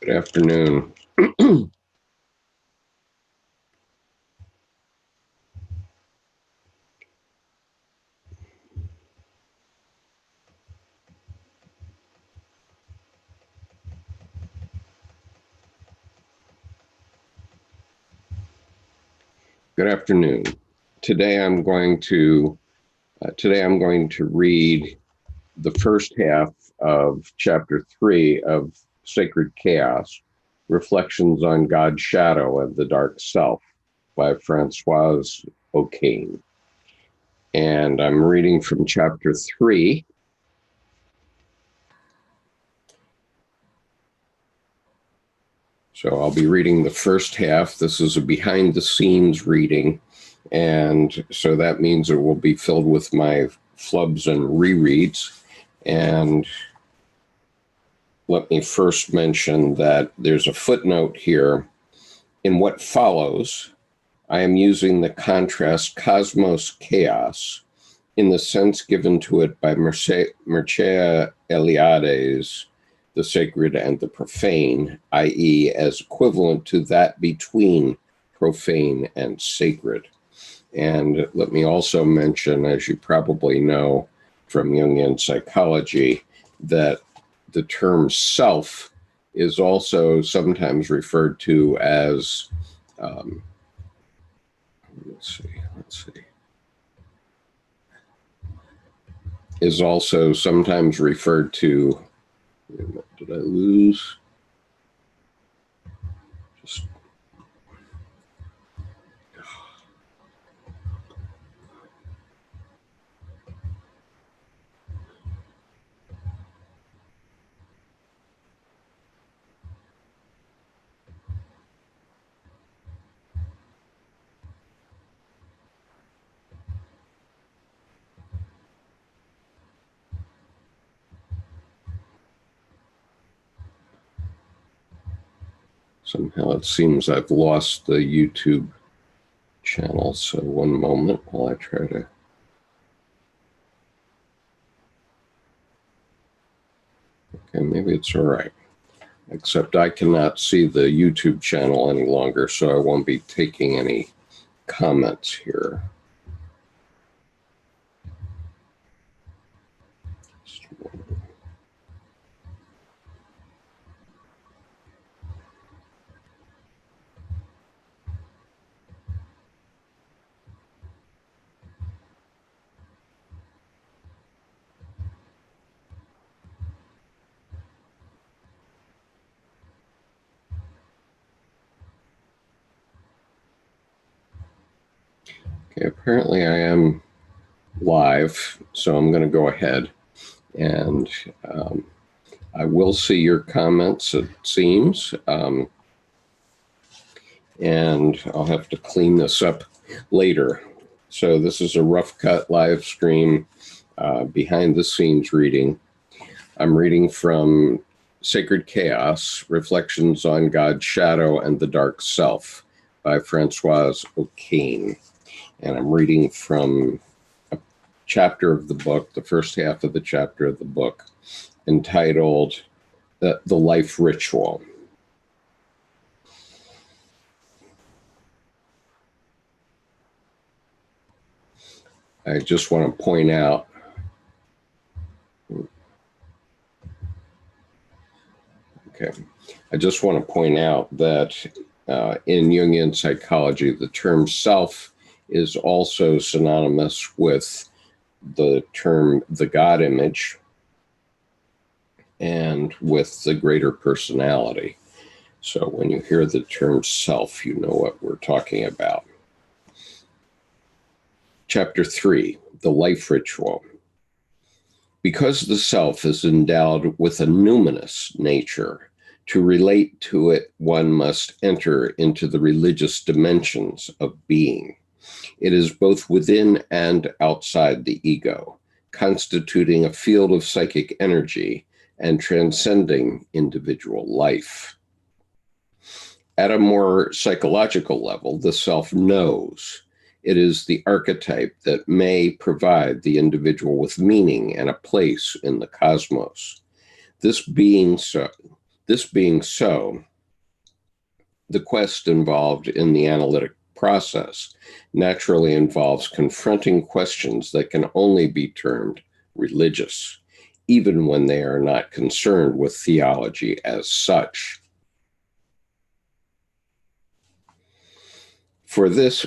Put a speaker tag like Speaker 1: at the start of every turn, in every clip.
Speaker 1: Good afternoon. Good afternoon. Today I'm going to read the first half of chapter 3 of Sacred Chaos, Reflections on God's Shadow and the Dark Self by Françoise O'Kane. And I'm reading from chapter 3. So I'll be reading the first half. This is a behind the scenes reading. And so that means it will be filled with my flubs and rereads. And let me first mention that there's a footnote here. In what follows, I am using the contrast cosmos-chaos in the sense given to it by Mircea Eliade's The Sacred and the Profane, i.e. as equivalent to that between profane and sacred. And let me also mention, as you probably know from Jungian psychology, that the term self is also sometimes referred to as, is also sometimes referred to, did I lose? Somehow it seems I've lost the YouTube channel, so one moment while I try to... Okay, maybe it's all right. Except I cannot see the YouTube channel any longer, so I won't be taking any comments here. Okay, apparently I am live, so I'm going to go ahead and I will see your comments, it seems, and I'll have to clean this up later. So this is a rough cut live stream behind the scenes reading. I'm reading from Sacred Chaos, Reflections on God's Shadow and the Dark Self by Françoise O'Kane. And I'm reading from a chapter of the book, the first half of the chapter of the book, entitled The Life Ritual. I just want to point out that in Jungian psychology, the term self is also synonymous with the term the God image and with the greater personality. So when you hear the term self, you know what we're talking about. Chapter 3, The Life Ritual. Because the self is endowed with a numinous nature, to relate to it, one must enter into the religious dimensions of being. It is both within and outside the ego, constituting a field of psychic energy and transcending individual life. At a more psychological level, the self knows. It is the archetype that may provide the individual with meaning and a place in the cosmos. This being so, This being so, the quest involved in the analytic process naturally involves confronting questions that can only be termed religious, even when they are not concerned with theology as such. For this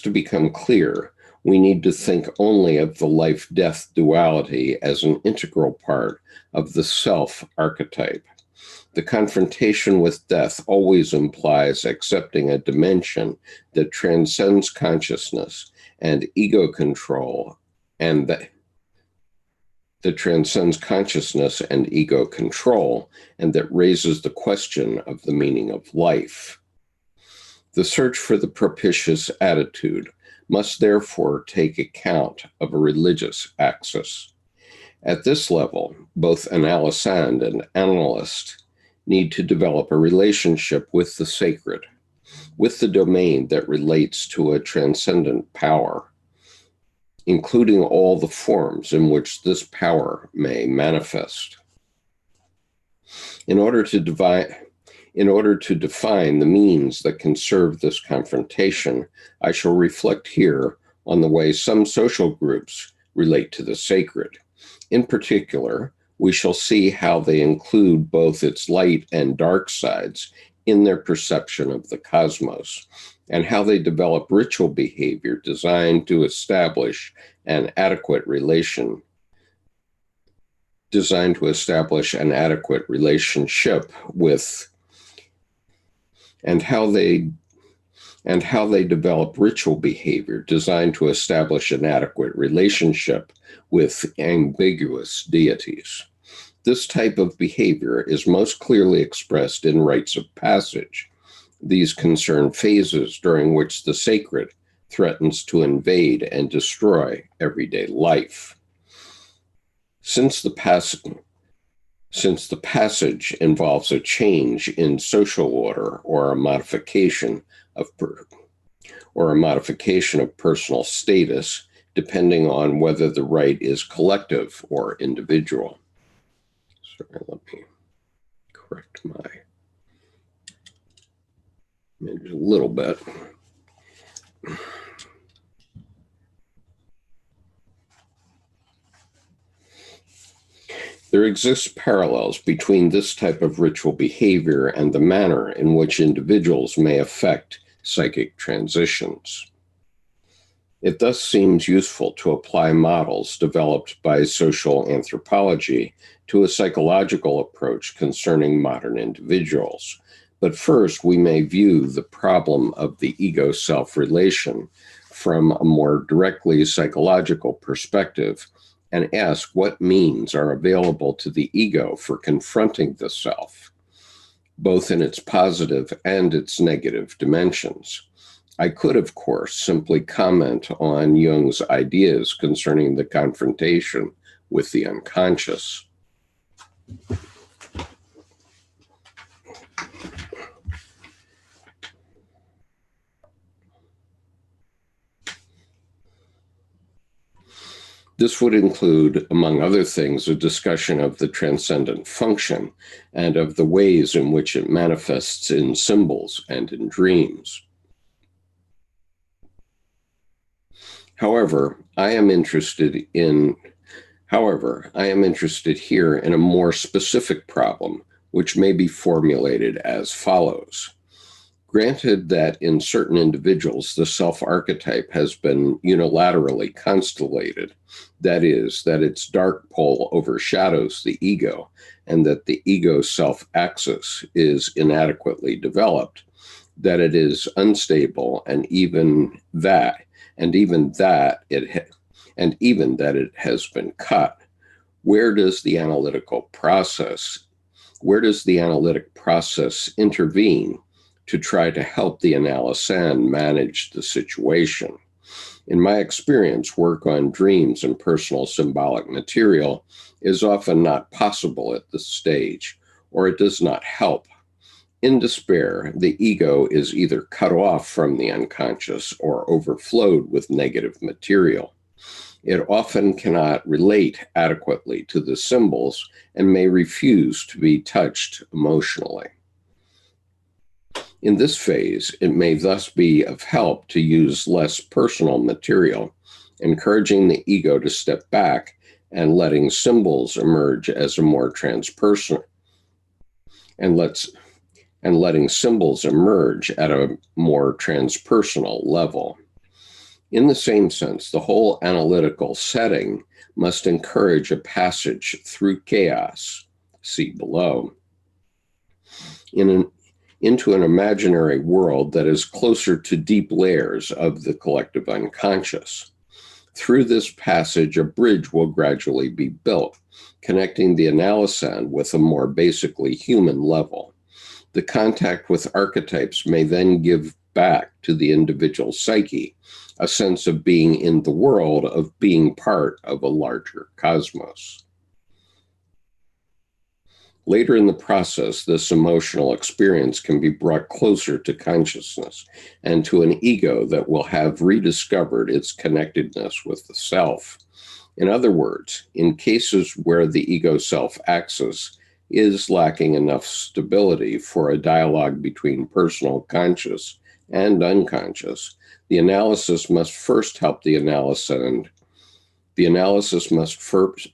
Speaker 1: to become clear, we need to think only of the life-death duality as an integral part of the self archetype. The confrontation with death always implies accepting a dimension that transcends consciousness and ego control, and that transcends consciousness and ego control, and that raises the question of the meaning of life. The search for the propitious attitude must therefore take account of a religious axis. At this level, both analysand and analyst need to develop a relationship with the sacred, with the domain that relates to a transcendent power, including all the forms in which this power may manifest. In order to define the means that can serve this confrontation, I shall reflect here on the way some social groups relate to the sacred. In particular, we shall see how they include both its light and dark sides in their perception of the cosmos, and how they develop ritual behavior designed to establish an adequate relationship with, and how they develop ritual behavior designed to establish an adequate relationship with ambiguous deities. This type of behavior is most clearly expressed in rites of passage. These concern phases during which the sacred threatens to invade and destroy everyday life. Since the passage involves a change in social order or a modification of personal status, depending on whether the rite is collective or individual. Sorry, let me correct my image a little bit. There exists parallels between this type of ritual behavior and the manner in which individuals may affect psychic transitions. It thus seems useful to apply models developed by social anthropology to a psychological approach concerning modern individuals. But first, we may view the problem of the ego-self relation from a more directly psychological perspective and ask what means are available to the ego for confronting the self, both in its positive and its negative dimensions. I could, of course, simply comment on Jung's ideas concerning the confrontation with the unconscious. This would include, among other things, a discussion of the transcendent function and of the ways in which it manifests in symbols and in dreams. However, I am interested here in a more specific problem, which may be formulated as follows. Granted that in certain individuals, the self-archetype has been unilaterally constellated, that is, that its dark pole overshadows the ego, and that the ego self-axis is inadequately developed, that it is unstable, and even that it has been cut. Where does the analytic process intervene to try to help the analysand manage the situation? In my experience, work on dreams and personal symbolic material is often not possible at this stage, or it does not help. In despair, the ego is either cut off from the unconscious or overflowed with negative material. It often cannot relate adequately to the symbols and may refuse to be touched emotionally. In this phase, it may thus be of help to use less personal material, encouraging the ego to step back and letting symbols emerge as a more transpersonal letting symbols emerge at a more transpersonal level. In the same sense, the whole analytical setting must encourage a passage through chaos, see below, into an imaginary world that is closer to deep layers of the collective unconscious. Through this passage, a bridge will gradually be built, connecting the analysand with a more basically human level. The contact with archetypes may then give back to the individual psyche a sense of being in the world, of being part of a larger cosmos. Later in the process, this emotional experience can be brought closer to consciousness and to an ego that will have rediscovered its connectedness with the self. In other words, in cases where the ego self axis is lacking enough stability for a dialogue between personal conscious and unconscious, the analysis must first help the analysand. The analysis must first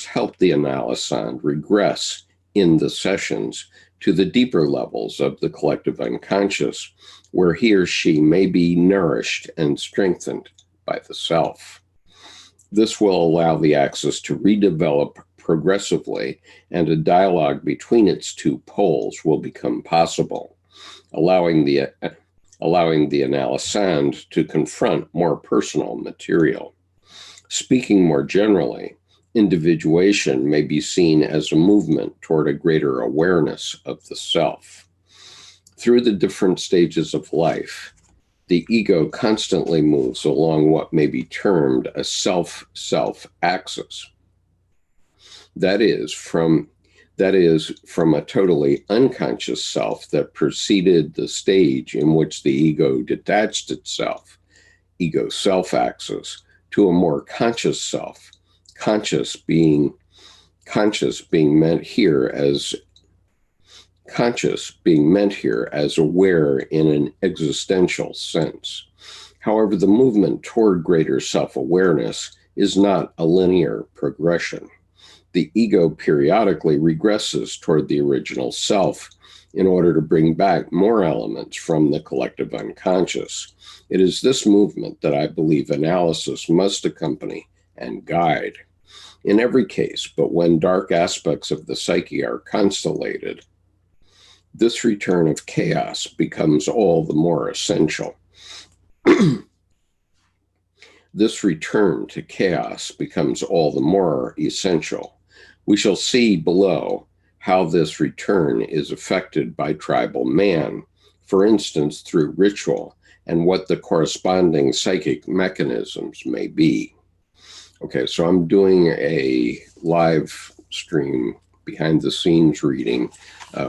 Speaker 1: help the analysand regress in the sessions to the deeper levels of the collective unconscious, where he or she may be nourished and strengthened by the self. This will allow the axis to redevelop progressively, and a dialogue between its two poles will become possible, allowing the analysand to confront more personal material. Speaking more generally, individuation may be seen as a movement toward a greater awareness of the self. Through the different stages of life, the ego constantly moves along what may be termed a self-self axis. That is, from a totally unconscious self that preceded the stage in which the ego detached itself, ego-self axis, to a more conscious self, conscious being meant here as aware in an existential sense. However, the movement toward greater self-awareness is not a linear progression. The ego periodically regresses toward the original self in order to bring back more elements from the collective unconscious. It is this movement that I believe analysis must accompany and guide. In every case, but when dark aspects of the psyche are constellated, this return of chaos becomes all the more essential. This return to chaos becomes all the more essential. We shall see below how this return is affected by tribal man, for instance, through ritual, and what the corresponding psychic mechanisms may be. Okay, so I'm doing a live stream behind the scenes reading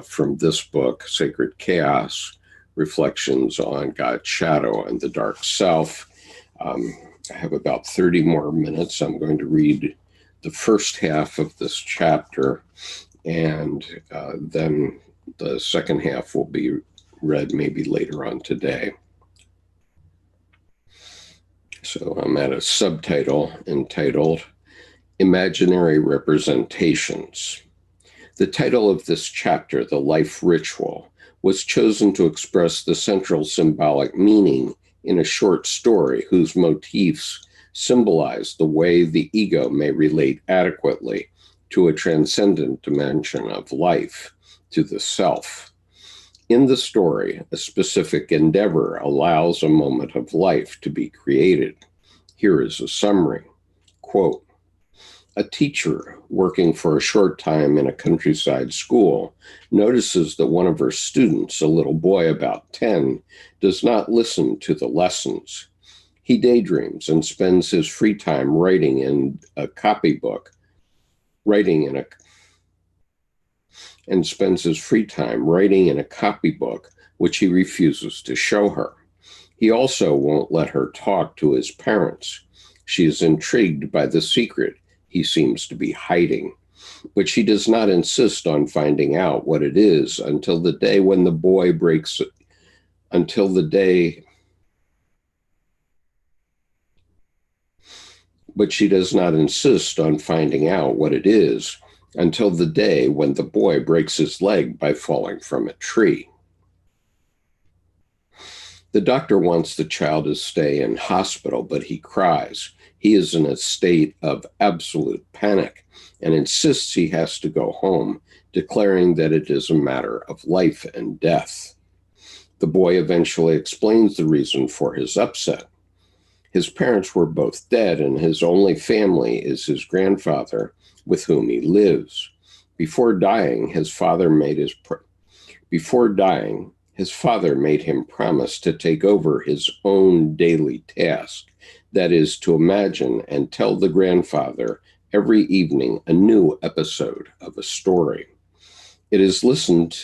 Speaker 1: from this book, Sacred Chaos, Reflections on God's Shadow and the Dark Self. I have about 30 more minutes. I'm going to read the first half of this chapter, and then the second half will be read maybe later on today. So I'm at a subtitle entitled Imaginary Representations. The title of this chapter, The Life Ritual, was chosen to express the central symbolic meaning in a short story whose motifs symbolize the way the ego may relate adequately to a transcendent dimension of life, to the self. In the story, a specific endeavor allows a moment of life to be created. Here is a summary. Quote, a teacher working for a short time in a countryside school notices that one of her students, a little boy about 10, does not listen to the lessons. He daydreams and spends his free time writing in a copybook, which he refuses to show her. He also won't let her talk to his parents. She is intrigued by the secret he seems to be hiding, but she does not insist on finding out what it is until the day when the boy breaks until the day but she does not insist on finding out what it is until the day when the boy breaks his leg by falling from a tree. The doctor wants the child to stay in hospital, but he cries. He is in a state of absolute panic and insists he has to go home, declaring that it is a matter of life and death. The boy eventually explains the reason for his upset. His parents were both dead, and his only family is his grandfather, with whom he lives. Before dying, his father made him promise to take over his own daily task, that is, to imagine and tell the grandfather every evening a new episode of a story. It is listening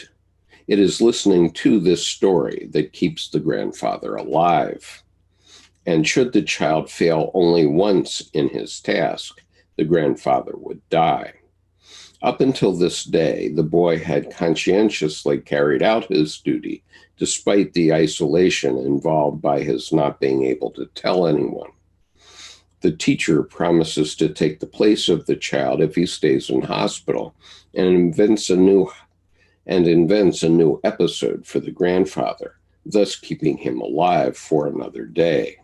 Speaker 1: to this story that keeps the grandfather alive. And should the child fail only once in his task, the grandfather would die. Up until this day, the boy had conscientiously carried out his duty, despite the isolation involved by his not being able to tell anyone. The teacher promises to take the place of the child if he stays in hospital, and invents a new episode for the grandfather, thus keeping him alive for another day.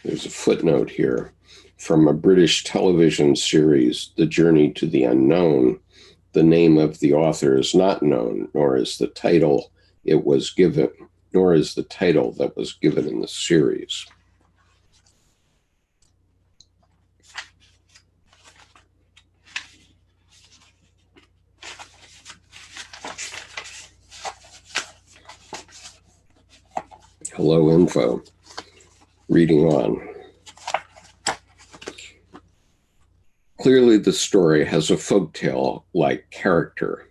Speaker 1: There's a footnote here from a British television series, The Journey to the Unknown. The name of the author is not known, nor is the title that was given in the series. Hello, info. Reading on. Clearly, the story has a folktale-like character.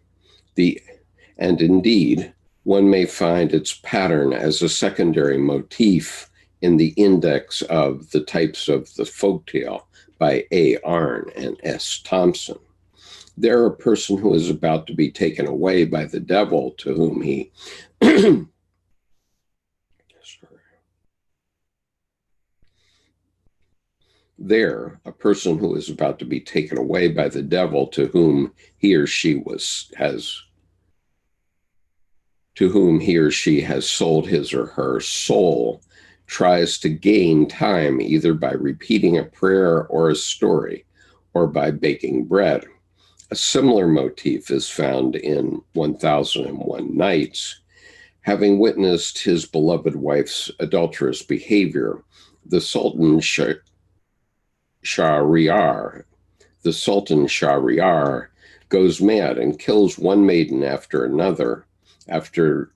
Speaker 1: And indeed, one may find its pattern as a secondary motif in the index of the types of the folktale by A. Arnn and S. Thompson. There, a person who is about to be taken away by the devil to whom he There, a person who is about to be taken away by the devil to whom he or she has sold his or her soul, tries to gain time either by repeating a prayer or a story, or by baking bread. A similar motif is found in 1001 Nights. Having witnessed his beloved wife's adulterous behavior, the Sultan Shahryar goes mad and kills one maiden after another after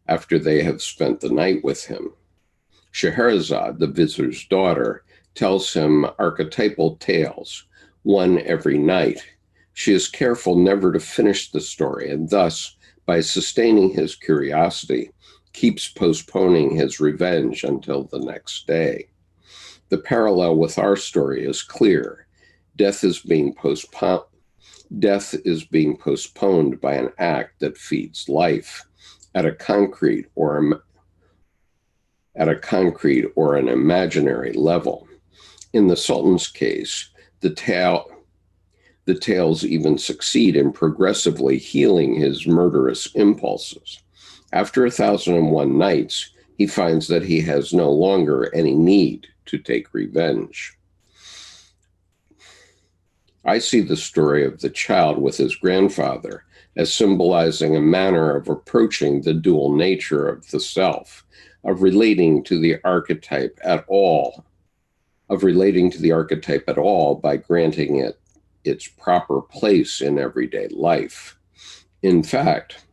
Speaker 1: they have spent the night with him. Scheherazade, the vizier's daughter, tells him archetypal tales, one every night. She is careful never to finish the story, and thus, by sustaining his curiosity, keeps postponing his revenge until the next day. The parallel with our story is clear. Death is being postponed by an act that feeds life at a concrete or an imaginary level. In the Sultan's case, the tales even succeed in progressively healing his murderous impulses. After 1001 Nights, he finds that he has no longer any need to take revenge. I see the story of the child with his grandfather as symbolizing a manner of approaching the dual nature of the self, of relating to the archetype at all by granting it its proper place in everyday life. In fact,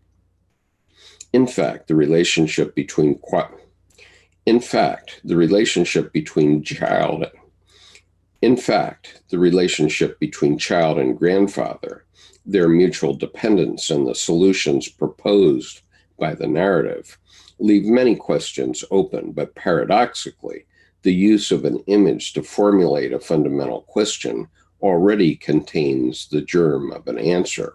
Speaker 1: the relationship between child and grandfather, their mutual dependence, and the solutions proposed by the narrative, leave many questions open, but paradoxically, the use of an image to formulate a fundamental question already contains the germ of an answer.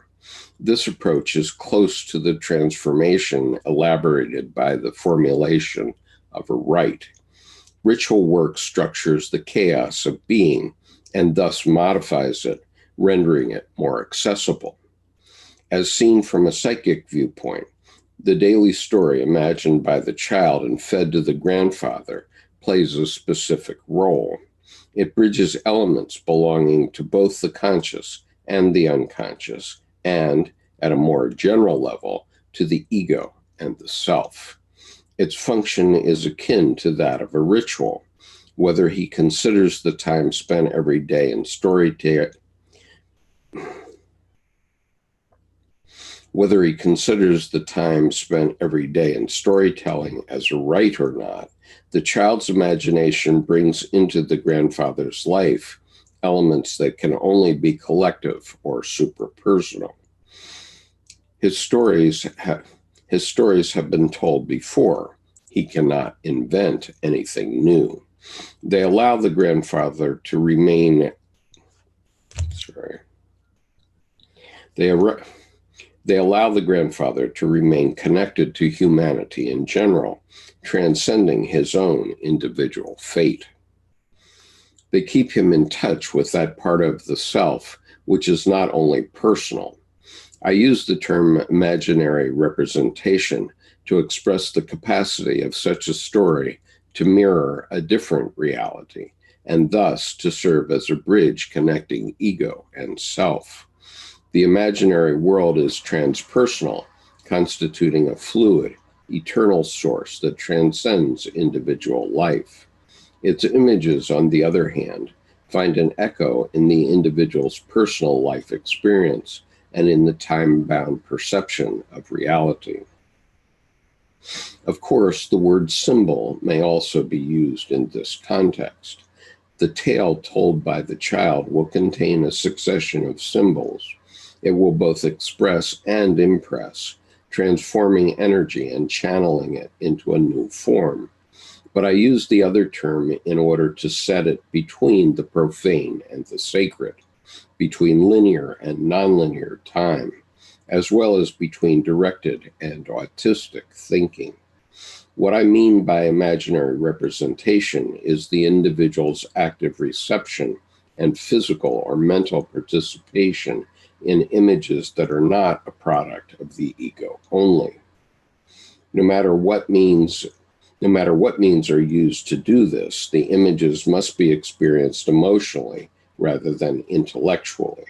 Speaker 1: This approach is close to the transformation elaborated by the formulation of a rite. Ritual work structures the chaos of being and thus modifies it, rendering it more accessible. As seen from a psychic viewpoint, the daily story imagined by the child and fed to the grandfather plays a specific role. It bridges elements belonging to both the conscious and the unconscious, and, at a more general level, to the ego and the self. Its function is akin to that of a ritual. Whether he considers the time spent every day in storytelling as a rite or not, the child's imagination brings into the grandfather's life elements that can only be collective or superpersonal. His stories have been told before. He cannot invent anything new. They allow the grandfather to remain connected to humanity in general, transcending his own individual fate. They keep him in touch with that part of the self which is not only personal. I use the term imaginary representation to express the capacity of such a story to mirror a different reality, and thus to serve as a bridge connecting ego and self. The imaginary world is transpersonal, constituting a fluid, eternal source that transcends individual life. Its images, on the other hand, find an echo in the individual's personal life experience and in the time-bound perception of reality. Of course, the word symbol may also be used in this context. The tale told by the child will contain a succession of symbols. It will both express and impress, transforming energy and channeling it into a new form. But I use the other term in order to set it between the profane and the sacred, between linear and nonlinear time, as well as between directed and autistic thinking. What I mean by imaginary representation is the individual's active reception and physical or mental participation in images that are not a product of the ego only. No matter what means are used to do this, the images must be experienced emotionally rather than intellectually.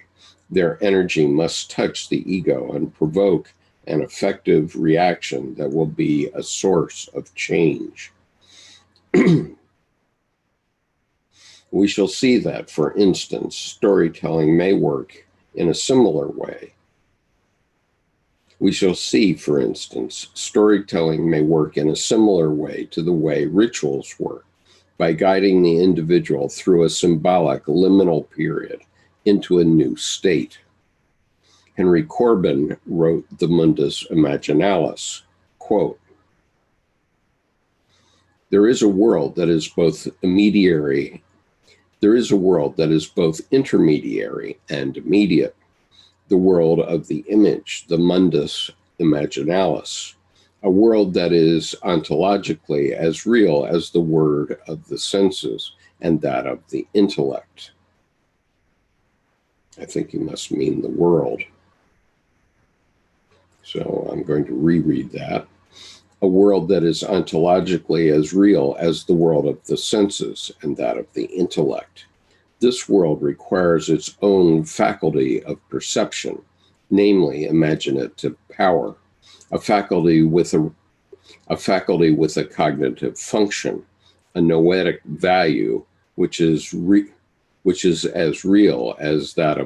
Speaker 1: Their energy must touch the ego and provoke an effective reaction that will be a source of change. We shall see that, for instance, storytelling may work in a similar way. We shall see, for instance, storytelling may work in a similar way to the way rituals work, by guiding the individual through a symbolic liminal period into a new state. Henry Corbin wrote The Mundus Imaginalis, quote, There is a world that is both intermediary and immediate, the world of the image, the Mundus Imaginalis, a world that is ontologically as real as the word of the senses and that of the intellect. I think he must mean the world. So I'm going to reread that. A world that is ontologically as real as the world of the senses and that of the intellect. This world requires its own faculty of perception, namely imaginative power, a faculty with a cognitive function, a noetic value, which is as real as that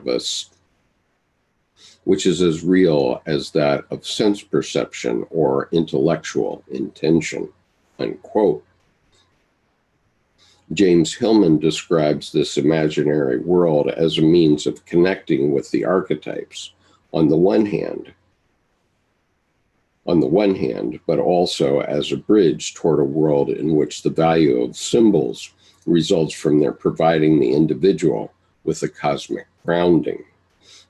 Speaker 1: of sense perception or intellectual intention, unquote. James Hillman describes this imaginary world as a means of connecting with the archetypes, on the one hand, on the one hand, but also as a bridge toward a world in which the value of symbols results from their providing the individual with a cosmic grounding.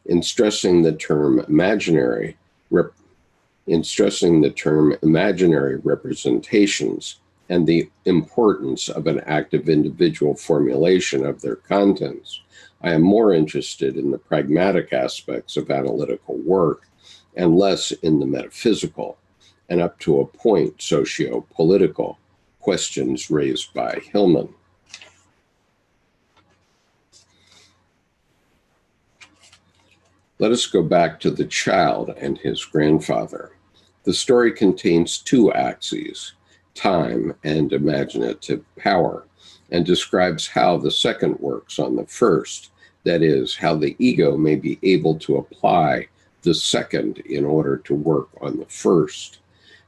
Speaker 1: In stressing the term imaginary representations and the importance of an active individual formulation of their contents, I am more interested in the pragmatic aspects of analytical work and less in the metaphysical, and up to a point socio-political questions raised by Hillman. Let us go back to the child and his grandfather. The story contains two axes, time and imaginative power, and describes how the second works on the first, that is, how the ego may be able to apply the second in order to work on the first.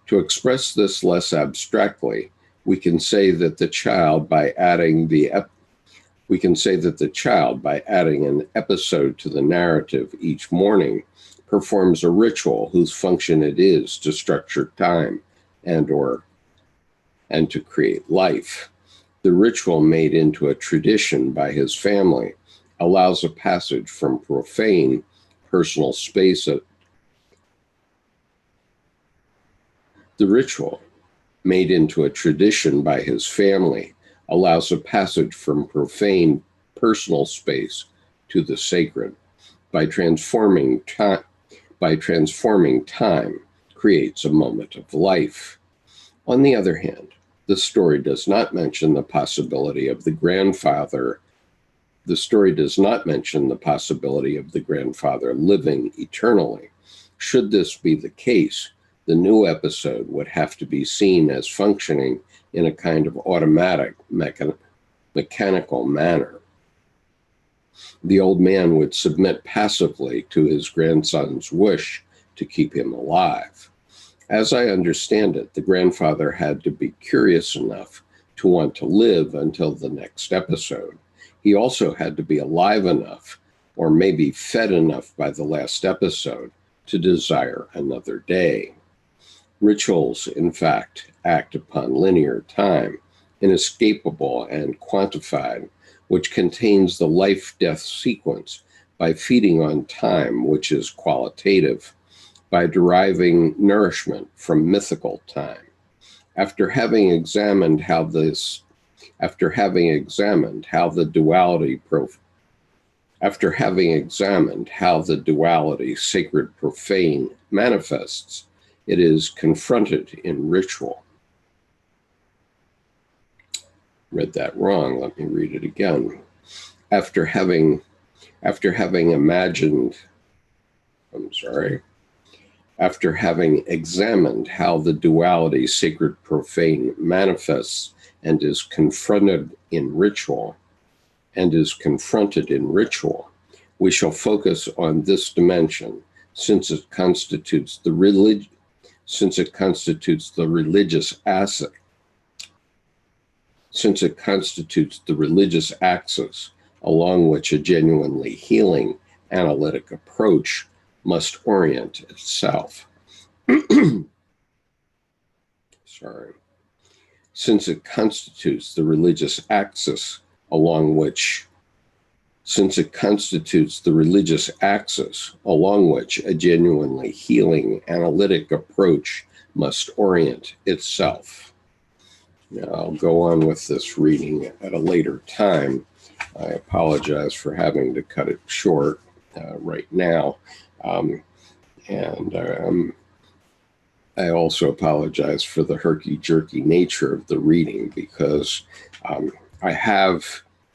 Speaker 1: To express this less abstractly, we can say that the child, by adding an episode to the narrative each morning, performs a ritual whose function it is to structure time and to create life. The ritual, made into a tradition by his family, allows a passage from profane personal space. The ritual, made into a tradition by his family, allows a passage from profane personal space to the sacred. By transforming time, creates a moment of life. On the other hand, the story does not mention the possibility of the grandfather living eternally. Should this be the case, the new episode would have to be seen as functioning in a kind of automatic, mechanical manner. The old man would submit passively to his grandson's wish to keep him alive. As I understand it, the grandfather had to be curious enough to want to live until the next episode. He also had to be alive enough, or maybe fed enough by the last episode, to desire another day. Rituals, in fact, act upon linear time, inescapable and quantified, which contains the life-death sequence, by feeding on time, which is qualitative, by deriving nourishment from mythical time. After having examined how the duality sacred profane manifests, it is confronted in ritual. Read that wrong. Let me read it again. After having examined how the duality sacred profane manifests and is confronted in ritual, we shall focus on this dimension, since it constitutes the religious axis along which a genuinely healing analytic approach must orient itself. Since it constitutes the religious axis along which a genuinely healing analytic approach must orient itself. Now, I'll go on with this reading at a later time. I apologize for having to cut it short right now. I also apologize for the herky-jerky nature of the reading, because I have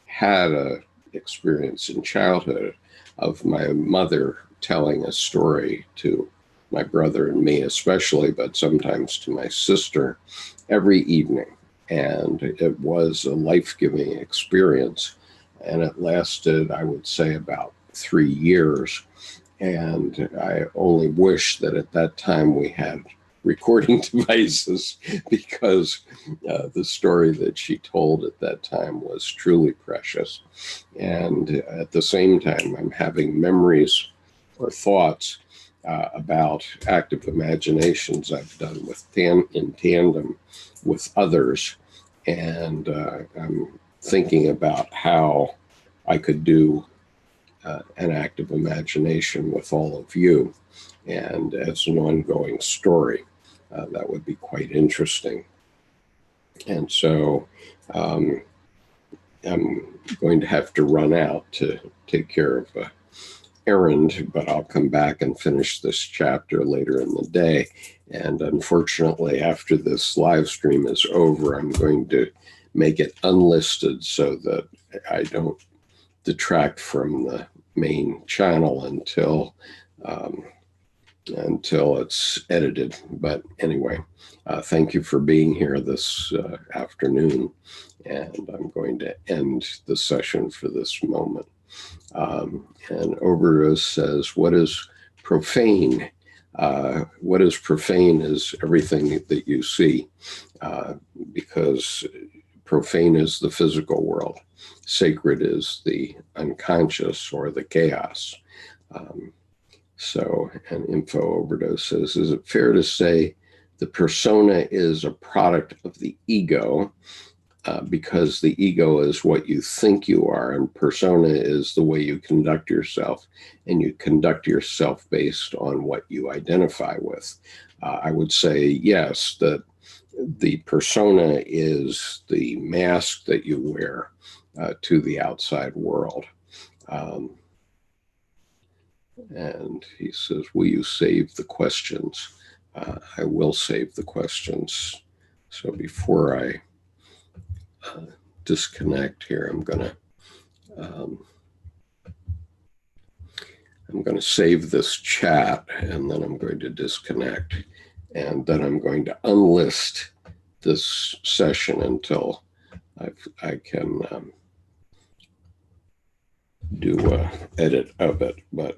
Speaker 1: had an experience in childhood of my mother telling a story to my brother and me especially, but sometimes to my sister every evening. And it was a life-giving experience. And it lasted, I would say, about 3 years. And I only wish that at that time we had recording devices, because the story that she told at that time was truly precious. And at the same time, I'm having memories or thoughts about active imaginations I've done in tandem with others. And I'm thinking about how I could do an active imagination with all of you. And as an ongoing story, that would be quite interesting. And so I'm going to have to run out to take care of a errand, but I'll come back and finish this chapter later in the day. And unfortunately, after this live stream is over, I'm going to make it unlisted so that I don't detract from the main channel until it's edited. But anyway, thank you for being here this afternoon, and I'm going to end the session for this moment. And Overdose says, what is profane? What is profane is everything that you see, because profane is the physical world. Sacred is the unconscious or the chaos. So an Info Overdose says, is it fair to say the persona is a product of the ego? Because the ego is what you think you are, and persona is the way you conduct yourself, and you conduct yourself based on what you identify with. I would say yes, that the persona is the mask that you wear to the outside world. And he says, will you save the questions? I will save the questions. So before I disconnect here, I'm going to save this chat, and then I'm going to disconnect, and then I'm going to unlist this session until I can do an edit of it. But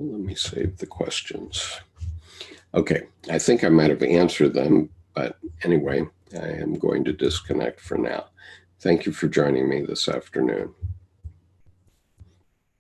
Speaker 1: let me save the questions. Okay, I think I might have answered them, but anyway, I am going to disconnect for now. Thank you for joining me this afternoon.